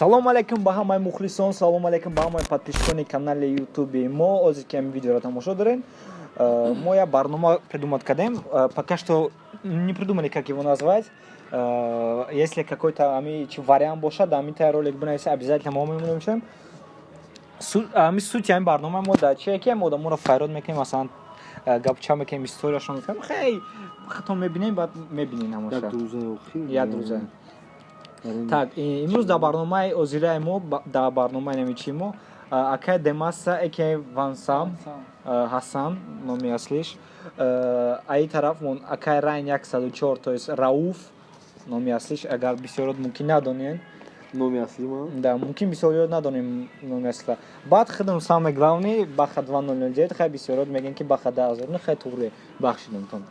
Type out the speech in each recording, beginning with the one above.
Салом алейкум ба ҳамаи мухлисон, салом алейкум ба ҳамаи подписчикони канали Ютуби мо. Озир ки ҳамин видеоро тамошо дорем. Мо як барнома придумать кардем. Пока что не придумали, как его назвать. Если какой-то вариант бошад, ҳамин ролик бинависа, обязательно мо мемонем. Сути ҳамин барнома мо дар чие ки мо одаморо файрод мекунем, масалан гапча мекунем, историяшон мекунем. Хей хато мебинем, баъд мебинем ҳамаша. Як рӯза. Так, имрӯз дар барномаи озираи мо, дар барномаи намичи мо акай Д Masta эки Вансам Ҳасан номи аслиш. Аи тарафмон акай Райн 104, то есть Рауф номи аслиш. Агар бисёрот мумкин надонен номи асли ма? Да, мумкин бисёрот надонем номи асли. Баъд хидм самый главный баха 2009 хай бисёрот мегӯянд ки баха 10000 хай туғри бахшидамтон.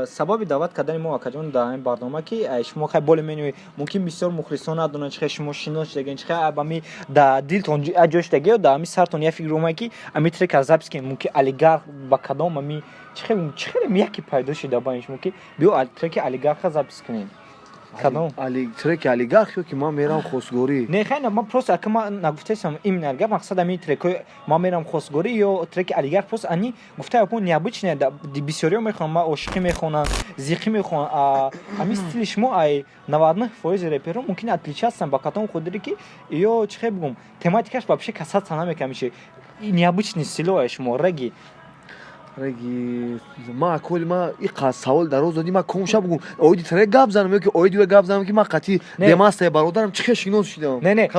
Сабаби даъват кардани мо акаҷон дар ин барнома ки шумо хай более-менее мумкин бисёр мухлисон надонанд чихе шумо шинос шудагин чихе абами дар дилтон аҷоштаги дар ами сартон я фикр омад ки ами трека запис кунем мумкин олигарх ба кадом ами чихе яке пайдо шуда ба шумо ки биё треки олигарха запис кунем. Кадом треки олигарх ё ки ман мерам хосгорӣ? Не хайна, ман просто ака ман нагуфтаам именно гап мақсад ами трекои ман мерам хосгорӣ ё треки олигарх просто ани гуфтаам ко необычное бисёриё мехонам, ман ошиқӣ мехонам, зиқӣ мехонам. Ами стили шумо ай 99% реперҳо мумкин отличастан ба кадом худире ки ё чихе бигум тематикаш вообще касаться намекунад мише необычный стило шумо реги ма коли ма иқа савол дароз додӣ ма комша бигум оиди трек гап занам ё ки оиди гап занам ки ма қатъи Д Masta бародарам чихе шинос шудам. Не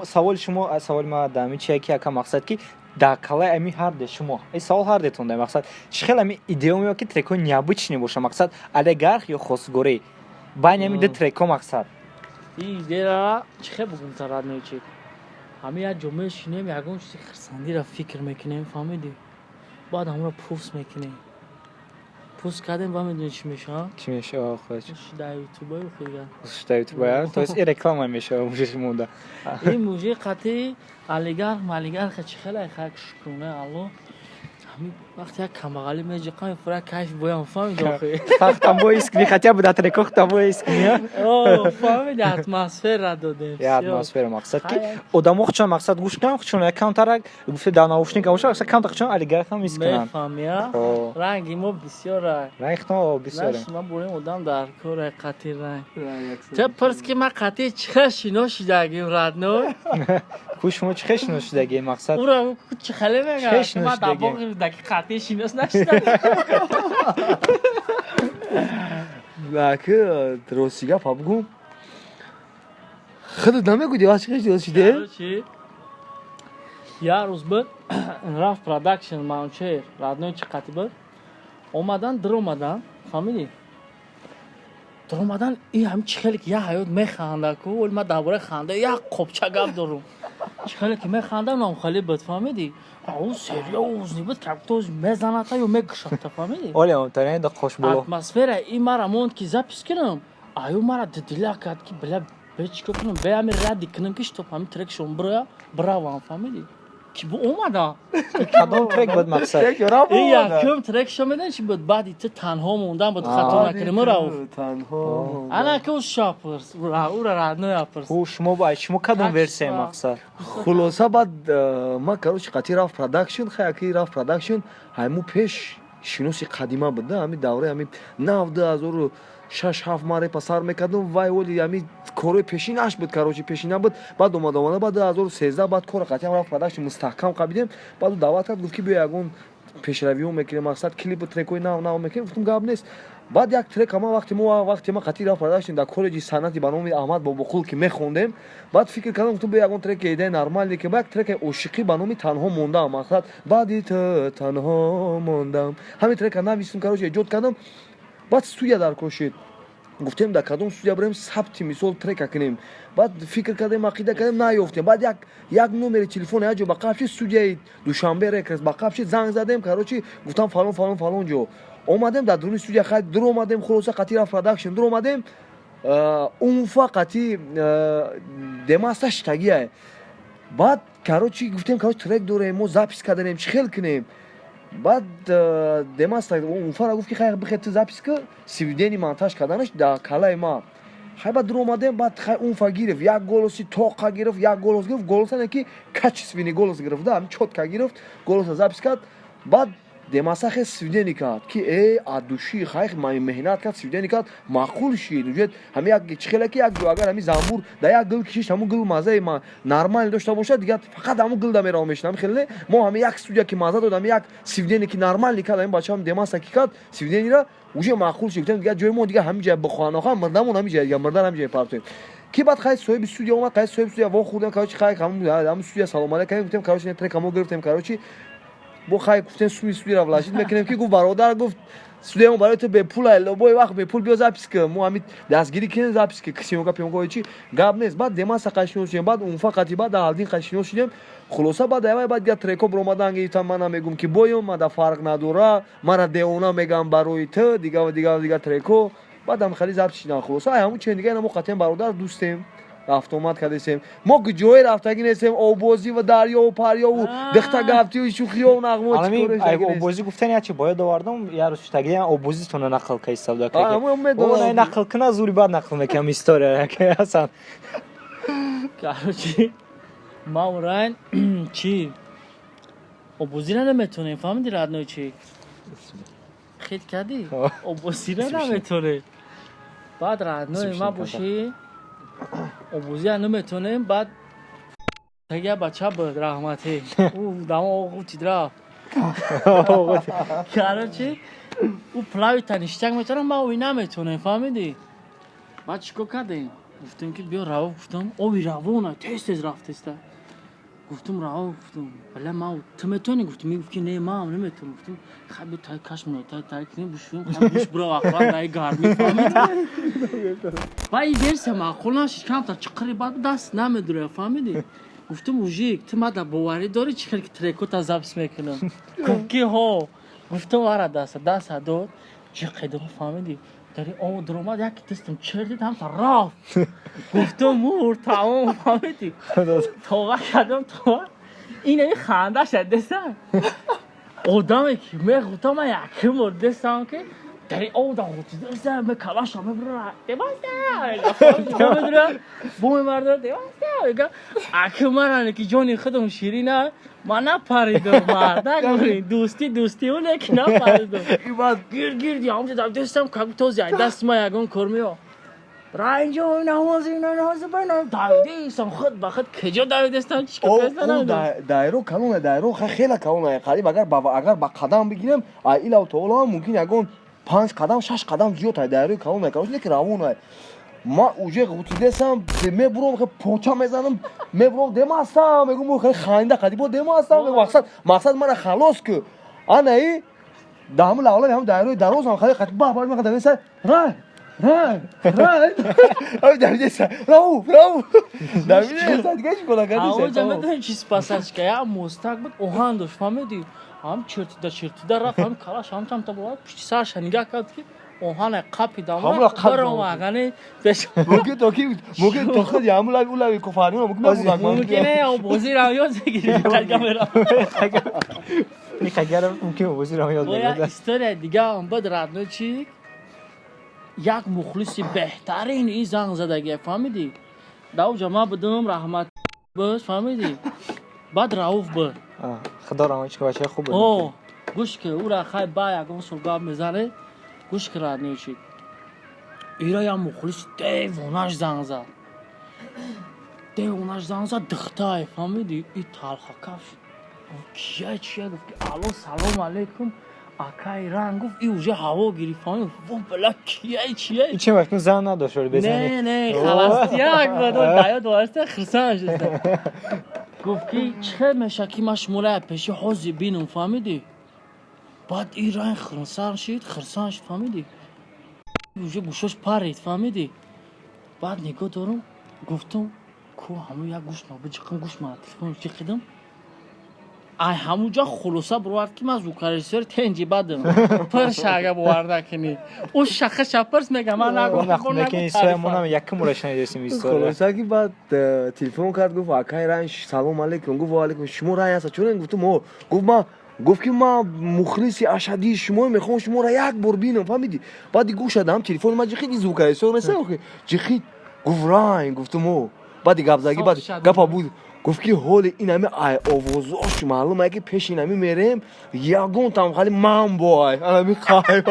саволи шумо саволи ма дами чие ки ака мақсад ки дар калаи ами ҳарде шумо ин савол ҳардетон да мақсад чихел ами идео меё ки трекҳои необычный боша мақсад олигарх ё хосгорӣ байни ами ду трекҳо мақсад ин идеяра чихе бигум тарад мечи ами як ҷо мешинем ягон чизи хирсандира фикр мекунем фаҳмидӣ баъд ҳамаро пӯст мекунем пӯст кардем ба медонӣ чӣ мешавад чӣ мешавад дар ютубаи худа дар ютубаи то есть ин реклама мешавад мужик монда ин мужик қатъи олигарха чихела хак шукрона алло ами вақте як камбағалӣ меҷиқам фура кайф боям фаҳмиди охи тамбо искни хотя бы дар трекох тамбо искни о фаҳмиди атмосфера додем я атмосфера мақсад ки одамон хучон мақсад гӯш кунанд хучон якамтарак гуфте дар наушника боша мақсад камтар хучон олигархам искунанд мефаҳмия ранги мо бисёр рангхто бисёр шума бурем одам дар кора қатъи ранг ча пирс ки ма қатъи чихе шинос шудагим радной ку шумо чихе шинос шудагем мақсад ура чихеле мегӯям ма дар боғи даки қатъи шинос нашудам аки рости гап бигум худат намегӯдӣ вақт чихе шинос шудем як рӯз буд рафт продакшн маунчер радной чи қатъи буд омадан диромадан фаҳмидӣ диромадан ин ҳами чихеле ки як ҳаёт механда ку вале ма дар бораи ханда як қопча гап дорум чихеле ки механда номхали буд фаҳмидӣ او серьезный بود که تو میزنه تا یا میکشه تا فهمیدی اولی ترین دا خوش بلو اتمسفر این مرا موند که زپیس کنم ایو مرا دلا کرد که بلا بچ کنم بیام رد کنم که تو فهمی ترک شون برا فهمیدی کی بو اومده کدوم ترک بود مقصد این یکم ترک شو میدن چی بود بعدی تو تنها موندن بود خطا نکنیم رو تنها انا که شاپرس او را رد نه پرس او شما کدوم ورسیه مقصد خلاصه بعد ما короче қатъи рафт продакшн хаяки рафт продакшн ҳайму пеш шиноси қадима буда ами давраи ами 96-7 ма репа сар мекардум вай оли ами корои пешинаш буд короче пешина буд баъд омада баъд 2013 баъд кора қатъи рафт продакшн мустаҳкам қабидем баъд даъват кард гуфт ки биё ягон пешравиҳо мекунем мақсад клипу трекои нав мекунем гуфтум гап нест баъд як трек ама вақте ма қатъи рафт продакшн дар коллеҷи санъати ба номи аҳмад бобоқул ки мехондем баъд фикр кардам гуфтум биё ягон треки идаи нормале ки ба як треки ошиқӣ ба номи танҳо мондам мақсад баъди ту танҳо мондам ҳамин трека навистум короче эҷод кардам баъд студия дар кошид гуфтем дар кадом студия бурем сабти мисол трека кунем баъд фикр кардем ақида кардем наёфтем баъд як номери телефони як ҷо ба қаб шид студияи душанбе рекордс ба қаб шид занг задем короче гуфтам фалон ҷо омадем дар дуруни студия хай дур омадем хулоса қатъи рафт продакшн дур омадем умфа қатъи Д Masta штагия баъд короче гуфтем короче трек дорем мо запис карданем чӣ хел кунем баъд Д Masta умфара гуфт ки хай бихе ту запис ку свидени монтаж карданаш дар калаи ма хай бад дур омадем бад хай унфа гирифт як голоси тоқа гирифт як голос гирифт голосане ки качествени голос гирифт да ами чотка гирифт голоса запис кард бад демаса хе свидени кард ки аз души хай меҳнат кард свидени кард маъқул шид уҷет ҳами як чихела ки як ҷо агар ҳами замбур да як гил кишиш ҳамун гил маззаи нормал дошта бошад дигар фақат ҳамун гил да меравам мешинам хеле мо ҳами як студия ки мазза дод ҳами як свидени ки нормални кард ҳами бачаам демаса ки кард свиденира уже маъқул шид гуфтем дигар ҷои мо дигар ҳами ҷая бихоҳанохам мирдамон ҳами ҷая дигар мирдан ҳами ҷая партоем ки баъд хай соҳиби студия омад хай соҳиби студия во хурдем короче хай ҳамун студия салом алейкум гуфтем короче трекамо гирифтем короче бо хай гуфтем суми студияро влашид мекунем ки гуфт бародар гуфт студиямо барои ту бепула лобои вақт бепул биё запис ка мо ҳами дастгири кнен запис ка ксимока пиёмка чи гап нест баъд демаса қайшинос шудем баъд унфа қати баъд алдин қайшинос шудем хулоса баъд явай баъд дигар треко биромадан гирифтам мана мегум ки боём мада фарқ надора мара деона мегам барои ту дигар треко баъд ҳам хали запис шидам хулоса ай ҳамун чен дигар мо қатем бародар дӯстем рафтомад кардесем мо ҷое рафтагӣ нестем обозӣ ва дарёву парёву дихта гафтию шӯхиёву нағмо обозӣ гуфтани ячи бояд овардам я рӯштаги обозитона нақл ка истафода кардам нақл кина зури баъд нақл мекунам история асан короче ма урайн чи обозира наметонем фаҳмиди радной чи хит кардӣ обозира наметонем баъд радной ма бошӣ обозия наметонем баъд тагия бача буд раҳмати дамо оғутид рафт короче ӯ плави таништак метонам ма ои наметонем фаҳмидӣ баъд чикор кардем гуфтем ки биё раво гуфтам оби равона тез рафтеста гуфтам раво гуфтам бале ма ту метонӣ гуфтам мегуфт ки не маам наметонам гуфтам хай биё тай кашмно тай кунем бушум буш бура вақтлан дай гарми фаҳмидӣ ва и версия маъқул нашид камтар чиқири баъд даст намедурем фаҳмидӣ гуфтам мужик ту мада боварӣ дорӣ чӣ хел ки трекота запис мекунам гуфт ки ҳо гуфтам ара даста дод чӣ қедро фаҳмидӣ дари о дуромад яке дастам чердид ҳамта рафт гуфтам мур тамом фаҳмидӣ тоға кардам тоға инами хандаша дестам одаме ки мегуфтам ман якум бор дестам ки дари ода гутидаса мекалаша мебра демаса бомемарда демаса мега акумаране ки ҷони худам ширина ман напаридам марда гӯрин дӯстӣ оне ки напаридам гирди ҳамҷо дестам този дасти ман ягон кор меё ранҷо намози бена давидистам худ ба худ киҷо давидистам дайро калона дайро хела калона қариб агар ба қадам бигирем илав таоло мумкин ягон 5 қадам 6 қадам зиёд ай дайрои калона короче леки равона ма уже гутидесам мебурам хе поча мезанам мебурам демаста мегум хе ханда қадибо демаста мақсад мара халос ку анаи дам лавла ҳам дайрои дароз ҳам хали қати баъд меқадам деса рай ай давидеса рау давидеса дигар чӣ кона кардеса аоҷа медонӣ чӣ спасачка як мостак буд оҳан дошт фаҳмидӣ ҳам чертида рафт ҳам калаш ҳамчамта бо пишти сарша нигоҳ кард ки оҳана қапи дамаромагане мумкин то худ ямулави улави куфарнино мумкине обозирам ёд бигирӣ мумкин обозирам ёд бигирӣ история дигаам буд радно чи як мухлиси беҳтарин ин занг задагия фаҳмидӣ давҷа ма будам раҳмат буд фаҳмидӣ баъд рауф буд худо раҳматиш ка бачаи хуб буд гӯш ки ура хай ба ягон сол гап мезане гӯш ки радно чи ира як мухлиси девонаш занг зад духтае фаҳмидӣ и талхакаф кия чия гуфт ки алло салому алейкум акай ранг гуфт и уже ҳаво гирифт фаҳмидӣ во бала кия чия чӣ вақт зан надошт безани не халастияк буд даёд васта хирсан шуд гуфт ки чӣ хел меша ки ман шуморо пеши ҳозир бинам фаҳмидӣ баъд ин ранг хирсан шид фаҳмидӣ уже гӯшош парид фаҳмидӣ баъд нигоҳ дорам гуфтам ку ҳамун як гӯш мабиҷиқам гӯш мана телефон ҷиқидам ай ҳамунҷа хулоса бировард ки ман звукорежиссёри тенҷи бадам пиршага боварда кини ӯ шаха шапирс мега ман нагумонам якум ора шанидесим хулоса ки баъд телефон кард гуфт акай ранг салому алейкум гуфт ва алейкум шумо ранг аста чунен гуфтам о гуфт ман گفت که ما مخلص اشدی شما میخوام شما را یک بار ببینم فهمیدی بعد گوش دادم تلفن ما خیلی زوکای سو رسه اوکی چخی گفت راین گفتم او بعد گپ زدی بعد گپا بود گفت که حال این همه آوازاش معلومه که پیش این همه میریم یگون تام خالی من بای انا می خایب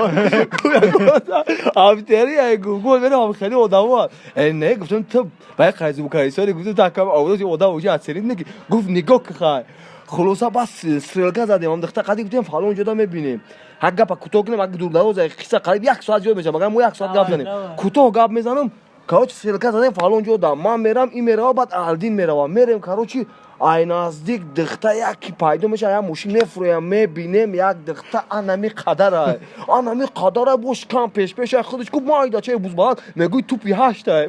ابتری گوگل میرم خیلی آدم نه گفتم تو باید خیلی زوکای سو گفتم تا کم آواز آدم وجه اثرید نگی گفت نگاه که خای خلاصا بس سرلگا زدیم هم دختر قدی گفتیم فلان جدا میبینیم هر گپ کوتاه کنیم اگه دور دراز قصه قریب یک ساعت جدا میشه مگر ما یک ساعت گپ زنیم کوتاه گپ میزنم کاروچ سرلگا زدیم فلان جدا من میرم این میره بعد الدین میره میریم کاروچی ای نزدیک دختر یکی پیدا میشه یا ماشین میفرویم میبینیم یک دختر انمی قدره انمی قدره باش کم پیش پیش خودش گفت ما ایدا چه بوز بالات میگوی توپی هشته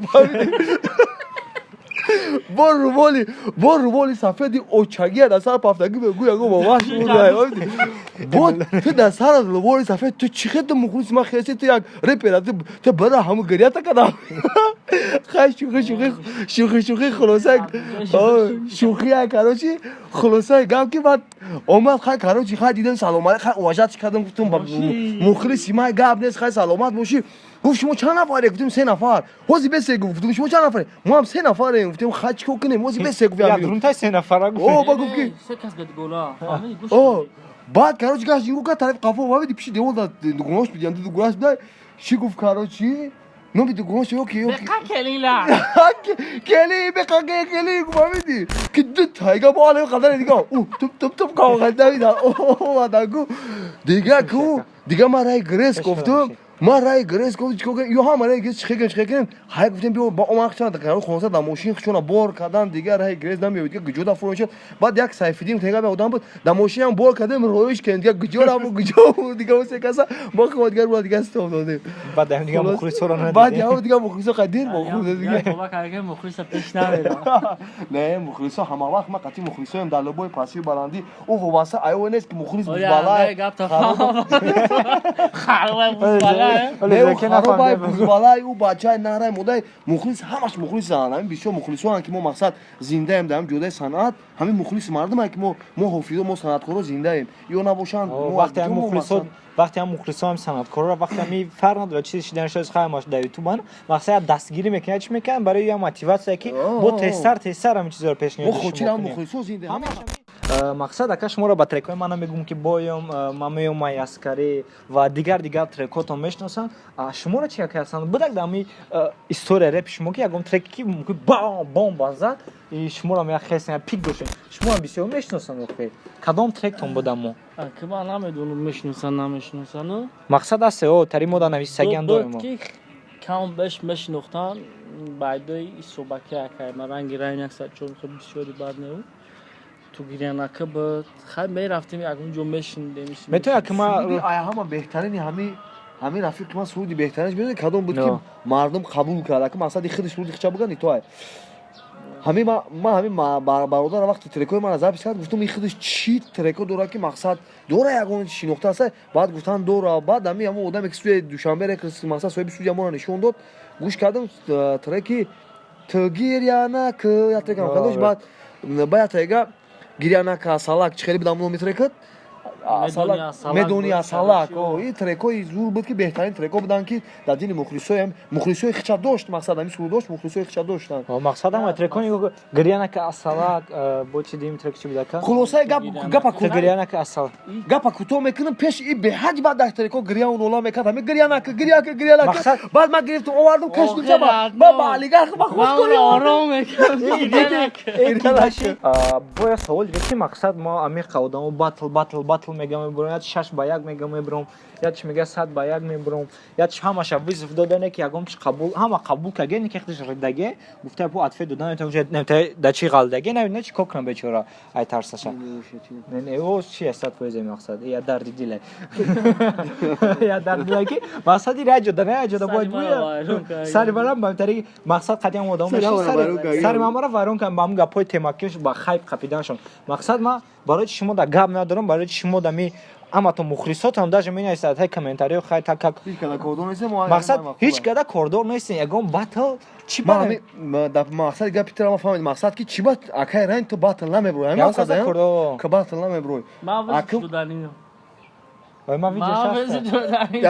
بار روبالی سفیدی اوچگی در سر پفتگی بگوی اگه باباش بوده بود تو در سر روبالی سفید تو چی خیلی مخلص ما خیلی تو یک رپر تو برای همه گریه تا کدام شوخی خلاصه شوخی های کاروچی خلاصه گم که بعد اومد خیلی کاروچی خیلی دیدم سلامت خیلی واجد کردم گفتم مخلصی ما گپ نیست خیلی سلامت باشی گفت شما چند نفره گفتیم 3 نفر وزی بسه گفتم شما چند نفره ما هم 3 نفره گفتیم خاچ کو کنیم وزی بسه گفتم یا درون تا 3 نفره گفت او با گفت که 3 کس گد گولا او بعد کاروچی گاش اینو که طرف قفا و پیش دیوال داد گوناش بیان دو گوناش بده چی گفت کاروچی نو بیدو گوناش اوکی بقا کلیلا کلی بقا کلی گفتی که دو تایگا بالا قدر دیگه او توپ کاو خدا میدا او اداگو دیگه ما رای گریس گفتم ما رای گریس گفت چیکار کنیم یا هم رای گریس چیکار کنیم های گفتیم بیا با اون وقت چند دقیقه خلاص در ماشین چون بار کردن دیگه رای گریس نمیاد که گجودا فرون شد بعد یک سایفیدیم تیگا به آدم بود در ماشین هم بار کردیم رویش کردیم دیگه گجورا دیگه واسه کسا ما خود دیگه رو دیگه استفاده دادیم بعد هم دیگه مخلص رو ندید بعد یا دیگه مخلص قدیر مخلص دیگه بابا کارگه مخلص پیش نمیره نه مخلص همه وقت ما قطعی مخلص هم در لبای پاسی بلندی او واسه ایو نیست که مخلص بالا گپ تا خراب بالا خرابای بزبالای او بچه نره مودای مخلص همش مخلص همین بیشتر مخلص هم که ما مقصد زنده ام داریم جدای صنعت همین مخلص مردم که ما حافظ ما صنعتکارا زنده ایم یا نباشند وقتی هم مخلصا هم صنعتکارا وقتی هم فرق نداره چیزی دیدن شده خیلی ماش در یوتیوب مقصد دستگیری میکنه چی میکنن برای یه موتیواسیه که با تستر همین چیزا رو پیش میاد خودی هم مخلصا زنده مقصد اکا شما را با ترکای من میگم که بایم من میام اسکری و دیگر ترکاتون میشناسن شما را چی هستن بدک دمی استوری رپ شما که یکم ترکی ممکن بام بازد شما را می خیلی پیک داشتین شما هم بسیار میشناسن وقتی کدام ترکتون بودم که من نمیدونم میشناسن مقصد است او تری مود نویسگان داریم که کام بهش میشناختن بعدای صحبت کردم رنگ رنگ چون خب بسیاری بعد نه تو گیرانکه بود خیلی می رفتیم یکم جنبش نمیشیم میتونه که ما همه بهترین همین رفیق من سعودی بهترینش میدونی کدوم بود که مردم قبول کرد که مثلا خیلی سعودی خچا بگن تو همین ما برادر وقتی ترکای من ازش کرد گفتم این خودش چی ترکو دورا که مقصد دورا یگون چی نقطه است بعد گفتن دورا بعد همین آدم که سوی دوشنبه رکس مثلا سوی سوی ما نشون داد گوش کردم ترکی تگیریانکه یا ترکم خودش بعد باید تگا گیرانکه سالک خیلی بدم میترکت مدونی سالک او این ترکای زور بود که بهترین ترکا بودن که در دین مخلصای خچا داشت مقصد همین سرود داشت مخلصای خچا داشتن مقصد هم ترکونی گریانکه سالک با چی دیم ترک چی بود که خلاصه گپا گریانکه سال گپا کوتاه میکنم پیش این به حج بعد در ترکا گریان اولا میکرد همین گریانکه بعد ما گرفتم آوردم کش دیگه بابا علیگار خب خوش کنی آرام میکنم باید سوال دیگه مقصد ما امی قودم باتل میگم میبرم یا 6 با 1 میگم میبرم یا چی میگه 100 با 1 میبرم یا چه همش ویزف دادن که یگم چه قبول همه قبول کردن که خودش ردگه گفته بو عطف دادن تو نمیته د چی غلطگه نه چی کوکنم بیچاره ای ترسش نه او چی است پویزه مقصد یا درد دل یا درد دل که مقصدی راجو دادن باید بود سری برام بهتری مقصد قدیم آدم میشه سری ما را وارون کنم با هم گپای تماکیش با خایب قپیدنشون مقصد ما برای شما در گپ ندارم برای شما دمی амато мухлисотам даже менайсад ҳай комментариё хай так как هیچ کدا کردن نیست ما мақсад ҳеҷ када кордор нестен ягон батл чӣ ба مقصد گپ پیتر ما فهمید مقصد کی چی بات اکای رنگ تو باتل نمیبروی همین مقصد که باتل نمیبروی ما وزش دادنیم وای ما ویدیو ما وزش دادنیم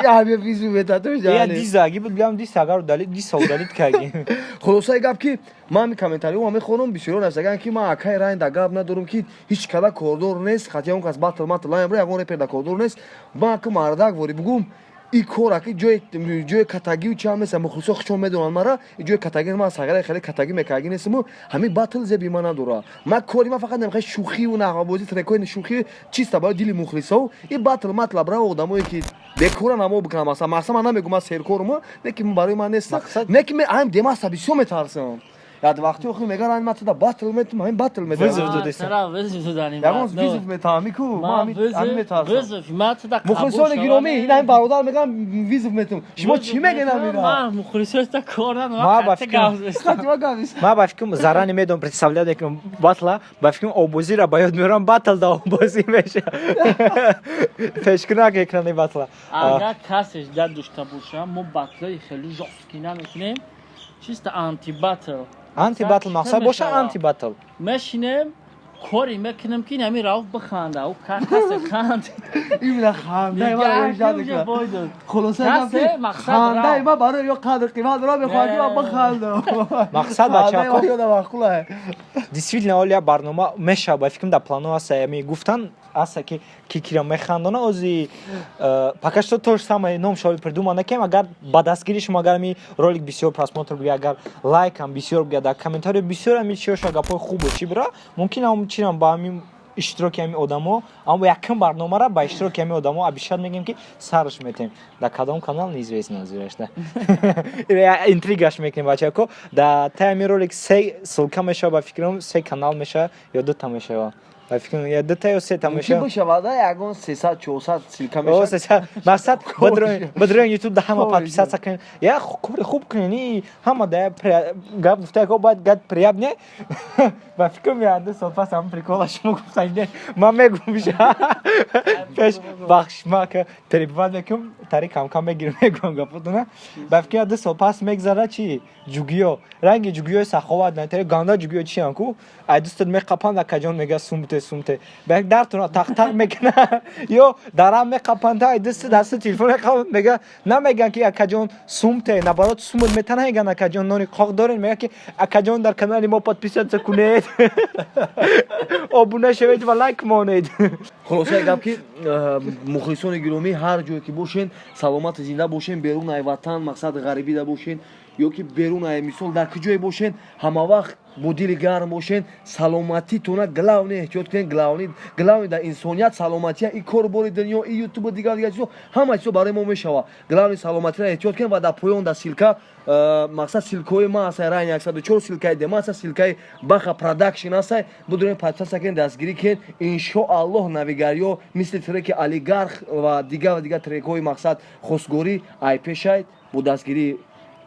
یعنی ویزو بتا تو یا جانی دیزاگی بود بیام دیس اگر دالی دیس سودالیت کردی خلاصه گپ کی ما می کامنتاریو ما میخونم بسیار نستگان کی ما اکای رنگ دا گپ ندارم کی هیچ کدا کوردور نیست خاطی اون کس باتل ماتل نمیبروی اون رپر دا کوردور نیست ما که مردک وری بگم ای کورا که جای کاتاگی چه هم مثلا مخصوصا خشم میدونن مرا جای کاتاگی ما ساگر خیلی کاتاگی میکاگی نیستم همین باتل زبی من نداره ما کوری ما فقط نمیخواد شوخی و نقابازی ترکوی شوخی چیست با دل مخلصا این باتل مطلب را آدمایی که بکورا نمو بکنم مثلا من نمیگم ما سرکورم نه که برای من نیست نه که من دی ماستا بسیار میترسم یاد وقتی اخی میگن من تو باتل میتونم همین باتل میدم چرا وزش دادنیم یعنی ویزو میتونم کو ما همین میترسم وزش ما تو دا مخلصان گرامی این همین برادر میگن ویزو میتونم شما چی میگن میرا ما مخلصات تا کردن ما با فکرم زارا نمیدونم представляю که батла با فکرم обози را باید میرم باتل دا обози میشه فکر نکنی باتلا اگر کسش داد داشته باشه ما باتل خیلی جوسکی نمیکنیم چیست آنتی باتل آنتی باتل مقصد باشه آنتی باتل میشینم کاری میکنم که نمی راو بخنده او کس خند این خنده ما ایجاد کرد خلاصه خنده ما برای یا قدر قیمت را بخواهیم و بخنده مقصد بچه‌ها действительно оля барнома меша ба фикрам да плану аст ями гуфтан аст ки кикира механдона ози пока что то же самое ном шоли придумано кем агар ба дастгири шумо агар ми ролик бисёр просмотр биёр агар лайкам бисёр биёр дар комментариё бисёр ами чиёша гапои хубо чӣ бира мумкин ам чирам ба ами иштироки ами одамо аммо якум барномара ба иштироки ами одамо обещат мегем ки сарш метем да кадом канал неизвестно зирашта интригаш мекунем бачако да тайми ролик се ссылка меша ба фикрам се канал меша ё дута мешава ба фикрам я дута ё сета меша ки бошавада ягон 300 400 ссылка меша мақсад бадроен ютуб да ҳама подписаться кунен я кори хуб кунени ҳама да гап гуфта ко баъд гад приябне ба фикрам я 2 сол пас ҳам прикола шумо гуфтан не ман мегум биша пеш бахш мака перебиват мекунам тари кам мегирам мегум гапотона ба фикрам 2 сол пас мегзара чи ҷугиё ранги ҷугиёи саховат натари ганда ҷугиё чиям ку ай дӯстат меқапанд акаҷон мега сумте бек дартуна тақ мекуна ё дарам меқапанд ай дасти телефон меқапанд мега намеган ки акаҷон сумте набарот сумут метана меган акаҷон нони қоқ дорен мега ки акаҷон дар канали мо подписаться кунед обуна шавед ва лайк монед خلاصه گپ کی مخلصان گرامی هر جایی که باشین سلامت زنده باشین بیرون ای وطن مقصد غریبی دا باشین یا که بیرون ای مثال در کجای باشین همه وقت با دل گرم باشین سلامتی تونه گلاونی احتیاط کنین گلاونی در انسانیت سلامتی این کار بار دنیا این یوتیوب دیگه چیزا همه چیزا برای ما میشوه گلاونی سلامتی را احتیاط کنین و در پایان در سیلکا مقصد سیلکای ما است رای 104 سیلکای د ما است سیلکای باخ پروداکشن است بدون پادپیس کردن دستگیری کن ان شاء الله نویگاریو مثل ترک الیگارخ و دیگه ترکوی مقصد خسگوری ای پیشاید با دستگیری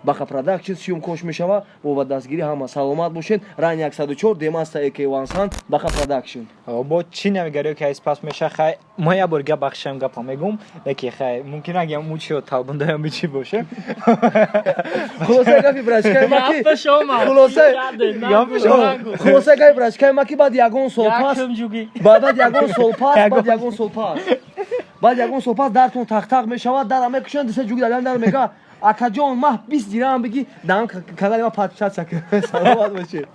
باخ پروداکشن سیوم کوش میشوه و با دستگیری هم سلامت باشین رای 104 د ما است اکی وانسان باخ پروداکشن با چی نویگاریو که اسپاس میشه خای ما یا برگه بخشم گپا میگم لکی خای ممکن اگه موچو تابنده هم بچی باشه خلاصه گپی براشکای ما کی خلاصه گپی براشکای ما کی بعد یگون سول پاس بعد یگون سول پاس درتون تق میشود در همه کشن دست جوگی در میگه اکاجون ما 20 دیرم بگی دام کانال ما پادپیس کن سلامت باشید